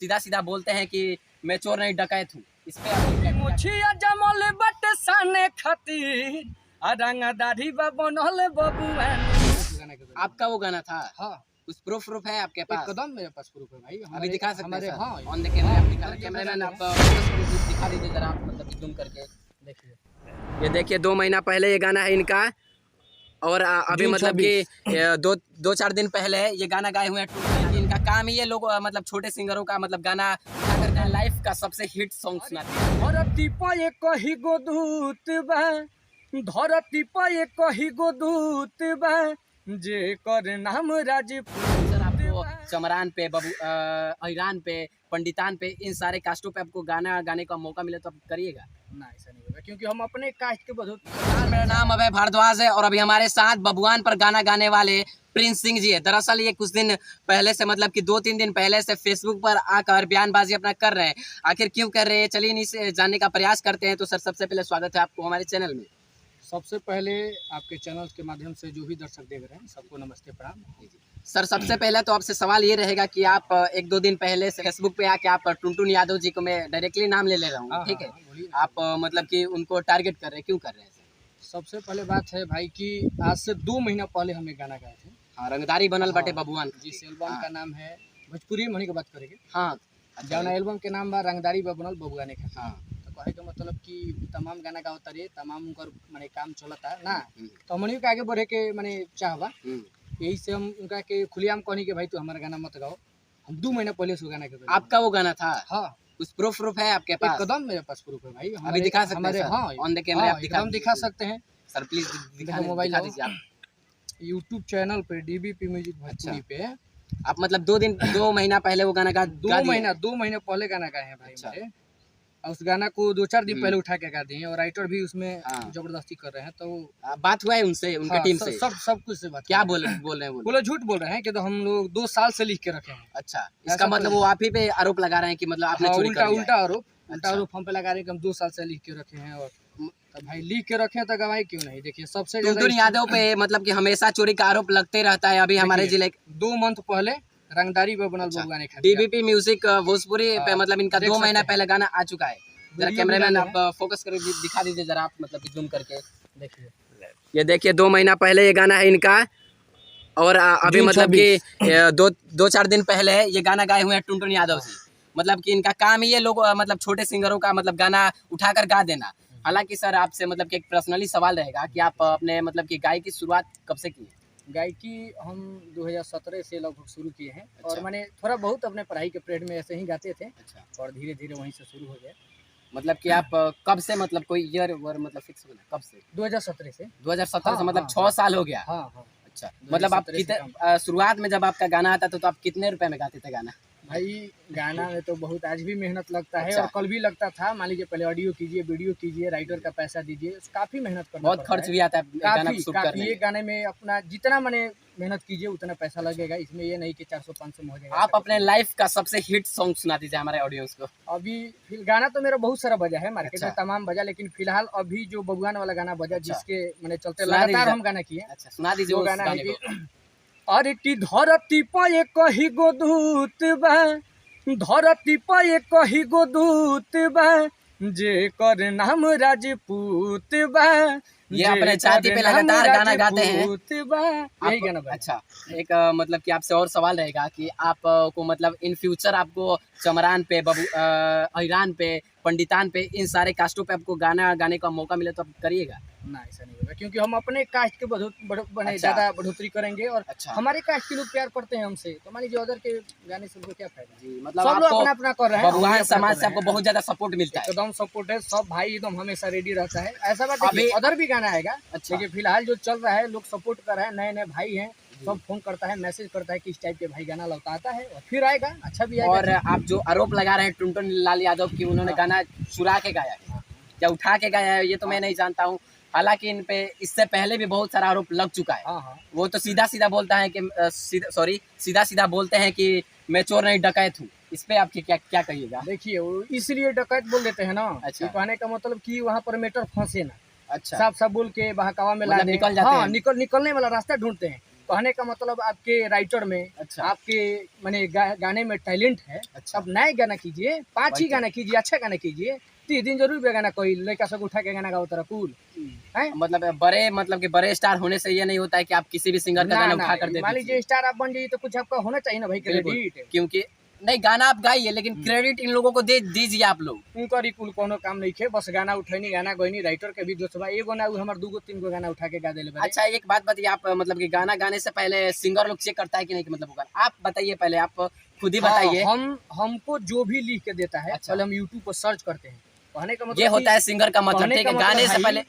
सीधा सीधा बोलते हैं कि मैं चोर नहीं डकैत हूँ। इस पे आप क्या मुछिया जमल बट साने खातिर रंगदारी बनल बबुआ। आपका वो गाना था? हाँ, कुछ प्रूफ है आपके पास? एकदम मेरे पास प्रूफ है भाई। अभी दिखा सकते हैं हमारे सर? हाँ ऑन द कैमरा आप दिखा, कैमरामैन आप दिखा दीजिए जरा, आप मतलब जूम करके देखिए ये देखिए 2 महीना पहले ये गाना है इनका। और अभी जून मतलब 26। कि दो चार दिन पहले ये गाना गाए हुए हैं। इनका काम ही ये लोग मतलब छोटे सिंगरों का मतलब गाना करके लाइफ का सबसे हिट सॉन्ग सुनाते हैं। धरती पर कही गो दूत बा, धरती पर कही गो दूत बा, जे कर नाम राजपूत। सर आपको चमरान पे अहिरान पे पंडितान पे इन सारे कास्टों पे आपको गाना गाने का मौका मिले तो आप करिएगा? ना, ऐसा नहीं होगा क्योंकि हम अपने कास्ट के बहुत। मेरा नाम अभय भारद्वाज है और अभी हमारे साथ बबुआन पर गाना गाने वाले प्रिंस सिंह जी है। दरअसल ये कुछ दिन पहले से मतलब कि 2-3 दिन पहले से फेसबुक पर आकर बयानबाजी अपना कर रहे हैं। आखिर क्यों कर रहे हैं, चलिए इन्हीं जानने का प्रयास करते हैं। तो सर सबसे पहले स्वागत है आपको हमारे चैनल में। सबसे पहले आपके चैनल के माध्यम से जो भी दर्शक देख रहे हैं सबको नमस्ते प्रणाम। सर सबसे पहले तो आपसे सवाल ये रहेगा कि आप 1-2 दिन पहले से फेसबुक पे आके आप टुनटुन यादव जी को, मैं डायरेक्टली नाम ले रहा हूँ, ठीक है? आप मतलब कि उनको टारगेट कर रहे हैं, क्यों कर रहे हैं सर? सबसे पहले बात है भाई कि आज से 2 महीना पहले हम एक गाना गाए थे। हाँ, रंगदारी बनल बाटे बबुआन। जिस एल्बम का नाम है भोजपुरी मनी की बात करेंगे। हाँ, जौन एल्बम के नाम बा रंगदारी बनल बबुआ ने खा। हाँ, तो कहे के मतलब कि तमाम गाना गावता रे, तमाम उनकर माने काम चलता ना, तो हमनी के आगे बढ़े के माने चाहबा। यही से हम उनका के खुलेआम कहनी कि भाई तू हमारा गाना मत गाओ। हम 2 महीना पहले से गाना के आपका वो गाना था? हाँ, कुछ प्रूफ है आपके पास? एकदम मेरे पास प्रूफ है भाई। अभी दिखा सकते हैं सर? हाँ, ऑन द कैमरा आप एकदम दिखा सकते हैं सर, प्लीज दिखा मोबाइल दिखा दीजिए आप। यूट्यूब चैनल पे डीबीपी म्यूजिक भोजपुरी पे। आप मतलब 2 महीना पहले वो गाना गा 2 महीने पहले गाना गाए हैं भाई मेरे। और उस गाना को 2-4 दिन पहले उठा के गा दिए हैं और राइटर भी उसमें जबरदस्ती कर रहे हैं। तो बात हुआ है उनसे, उनके टीम से? सब कुछ से बात। क्या बोल रहे हैं वो? बोले झूठ बोल रहे हैं कि तो हम लोग 2 साल से लिख के रखे हैं। अच्छा, इसका मतलब वो आप ही पे आरोप लगा रहे हैं कि मतलब आपने चोरी कर लिया है? उल्टा आरोप हम पे लगा रहे हैं कि हम 2 साल से लिख के रखे हैं। और तो भाई लिख के रखे हैं तो गवाही क्यों नहीं? देखिए सबसे टुनटुन यादव पे मतलब कि हमेशा चोरी का आरोप लगते रहता है। अभी हमारे जिले 2 मंथ पहले रंगदारी पे बनल बबुआ ने खा। डीबीपी म्यूजिक भोजपुरी पे मतलब इनका 2 महीना पहले गाना आ चुका है। जरा कैमरामैन आप फोकस करके दिखा दीजिए जरा, आप मतलब कि जूम करके देखिए। ये देखिए 2 महीना पहले ये गाना है इनका। और अभी मतलब कि 2-4 दिन पहले ये गाना गाए हुए हैं टुनटुन यादव जी। मतलब कि इनका काम ही ये लोग मतलब छोटे सिंगरों का मतलब गाना उठाकर गा देना। हालांकि सर आपसे मतलब कि एक पर्सनली सवाल रहेगा कि आप अपने मतलब कि गायकी की शुरुआत कब से की? गायकी हम 2017 से लगभग शुरू किए हैं। और मैंने थोड़ा बहुत अपने पढ़ाई के पीरियड में ऐसे ही गाते थे। और धीरे धीरे वहीं से शुरू हो गया। मतलब कि आप कब से मतलब कोई ईयर वर मतलब फिक्स बना कब से? 2017 से। 2017 से मतलब 6 साल हो गया। हाँ हाँ। अच्छा, मतलब आप कितने शुरुआत में जब आपका गाना आता था तो आप कितने रुपए में गाते थे गाना? भाई गाना में तो बहुत आज भी मेहनत लगता है। और कल भी लगता था। मान लीजिए पहले ऑडियो कीजिए, वीडियो कीजिए, राइटर का पैसा दीजिए, काफी मेहनत करना बहुत खर्च भी आता है गाना को शूट करने में। ये गाने में अपना जितना मैंने मेहनत कीजिए उतना पैसा लगेगा। इसमें ये नहीं कि 400-500 में हो जाएगा। आप अपने लाइफ का सबसे हिट सॉन्ग सुना दीजिए हमारे ऑडियंस को। अभी गाना तो मेरा बहुत सारा बजा है, मार्केट में तमाम बजा, लेकिन फिलहाल अभी जो बबुआन वाला गाना बजा जिसके मैंने चलते लगातार हम गाना किए। अच्छा, सुना दीजिए वो गाना को। अरे की धरती पर कही गो दूत बा, धरती पर कही गो दूत बा, जे कर नाम राजपूत बा। ये अपने छाती पे लगातार गाना गाते हैं। यही गाना। अच्छा, एक मतलब कि आपसे और सवाल रहेगा कि आप को मतलब इन फ्यूचर आपको चमरान पे अहिरान पे पंडितान पे इन सारे कास्टों पे आपको गाना गाने का मौका मिले तो आप करिएगा? ना, ऐसा नहीं होगा क्योंकि हम अपने कास्ट के ज़्यादा बढ़ोतरी करेंगे। और हमारे कास्ट के लोग प्यार करते हैं हमसे, तो मान लीजिए अदर के गाने से उनको क्या फायदा? जी, मतलब सब लोग अपना कर रहे हैं। बबुआन समाज से आपको बहुत ज्यादा सपोर्ट मिलता है? एकदम सपोर्ट है। सब भाई एकदम हमेशा रेडी रहता है। ऐसा बात है अदर भी गाना आएगा। लेकिन फिलहाल जो चल रहा है लोग सपोर्ट कर रहे हैं, नए नए भाई हैं, सब फोन करता है, मैसेज करता है कि इस टाइप के भाई गाना लौटाता है और फिर आएगा, अच्छा भी आएगा। और आप जो आरोप लगा रहे हैं टुनटुन लाल यादव की उन्होंने गाना चुरा के गाया है या उठा के गाया है, ये तो मैं नहीं जानता हूँ। हालांकि इन पे इससे पहले भी बहुत सारा आरोप लग चुका है। वो तो सीधा सीधा बोलता है कि सीधा सीधा बोलते हैं कि मैं चोर नहीं डकैत हूँ। इस पे आपकी क्या कहिएगा? देखिए वो इसलिए डकैत बोल देते हैं ना। अच्छा, कहने का मतलब कि वहाँ पर मैटर फंसे ना। अच्छा, साफ साफ बोल के बहकावा में निकल जाते हैं। निकलने वाला रास्ता ढूंढते हैं कहने का मतलब आपके राइटर में अच्छा। आपके माने गाने में टैलेंट है। अच्छा। अब नए गाना कीजिए, 5 ही गाना कीजिए, अच्छा गाना कीजिए, 30 दिन जरूर भी गाना कोई लड़का सब उठा के गाना गाओ तरह कूल है। मतलब कि बड़े स्टार होने से ये नहीं होता है कि आप किसी भी सिंगर का ना गाना ना, उठा कर दे मान दीजिए। लीजिए स्टार आप बन जाइए तो कुछ आपका होना चाहिए ना भाई, बिल्कुल, क्रेडिट। क्योंकि नहीं गाना आप गाइए लेकिन क्रेडिट इन लोगों को दे दीजिए आप लोग। उनका कुल कोनो काम नहीं खे, बस गाना उठैनी, गाना गईनी, राइटर के भी दोस्त बा, एगो ना उ हमर 2 गो 3 गो गाना उठा के गा देले बारे। अच्छा एक बात बताइए, आप मतलब कि गाना गाने से पहले सिंगर लोग चेक करता है कि नहीं कि मतलब होगा, आप बताइए पहले, आप खुद ही बताइए। हाँ, हमको जो भी लिख के देता है अच्छा। पहले हम यूट्यूब पर सर्च करते हैं। कहने का मतलब ये होता है सिंगर का मतलब, कहने ठीक का है, मतलब गाने से भाई,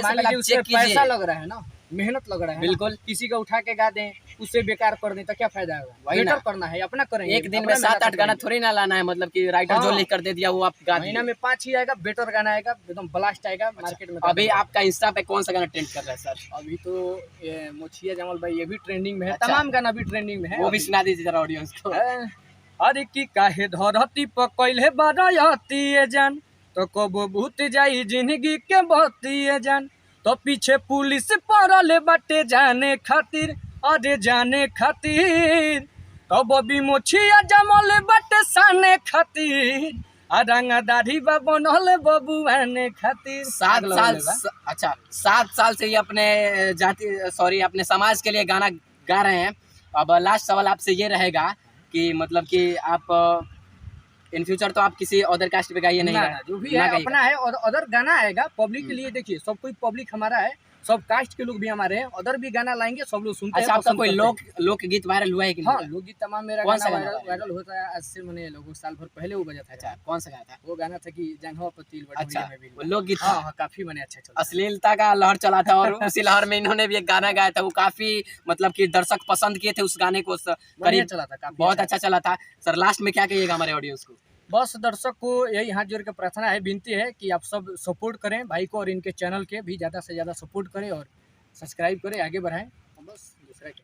पहले आप उससे चेक कीजिए। पैसा लग रहा है ना, मेहनत लग रहा है ना। बिल्कुल। किसी का उठा के गा दें, उससे बेकार कर दें तो क्या फायदा होगा। वही ना। बेटर करना है, अपना करेंगे, एक दिन अपना में 7-8 मेहनत गाना करेंगे। थोड़ी ना लाना है, मतलब कि राइटर जो हाँ। लिख कर दे दिया वो आप गा महीना दीजिए। में 5 ही आएगा, बेटर गाना आएगा, एकदम ब्लास्ट आएगा मार्केट में। अभी आपका इंस्टा पे कौन सा गाना ट्रेंड कर रहा है सर? अभी तो ये मोछिया जमल भाई ये भी ट्रेंडिंग में है। अच्छा। तमाम गाना भी ट्रेंडिंग में है। वो भी सुना दीजिए जरा ऑडियंस को। अरे की काहे धरती पर कैले बाराती जान, तो कबो भूत जाई जिंदगी के बहती जान, तो पीछे पुलिस पड़ल बाटे जाने खातिर, अरे जाने खातिर, तो बबी मोछिया जमल बाटे साने खातिर, आ रंगदारी बा बनल बबुआने खातिर। 7 साल अच्छा 7 साल से ये अपने अपने समाज के लिए गाना गा रहे हैं। अब लास्ट सवाल आपसे ये रहेगा कि मतलब कि आप इन फ्यूचर तो आप किसी अदर कास्ट पे गाइए नहीं? ना, जो भी है अपना है, और अदर गाना आएगा पब्लिक के लिए। देखिए सब कोई पब्लिक हमारा है, सब कास्ट के लोग भी हमारे हैं, अदर भी गाना लाएंगे, सब लोग सुनते हैं। अच्छा, आपका कोई लोकगीत वायरल हुआ है कि हाँ, नहीं? लोकगीत तमाम मेरा कौन सा गाना गाना वायरल होता है। आज से मैंने लोगों साल भर पहले वो बजा था। अच्छा, कौन सा गाना था? वो गाना था कि जंघवा पर तिल अच्छा, बटोरिया में भी। वो लोकगीत था। हाँ, काफी मैंने अच्छा चला। अश्लीलता का लहर चला था और उसी लहर में इन्होंने भी एक गाना गाया था, वो काफी मतलब कि दर्शक पसंद किए थे उस गाने को। बढ़िया चला था, काफी बहुत अच्छा चला था। सर लास्ट में क्या कहिएगा हमारे ऑडियंस को? बस दर्शक को यही हाथ जोड़ के प्रार्थना है, विनती है कि आप सब सपोर्ट करें भाई को, और इनके चैनल के भी ज़्यादा से ज़्यादा सपोर्ट करें और सब्सक्राइब करें, आगे बढ़ाएं। बस दूसरा क्या।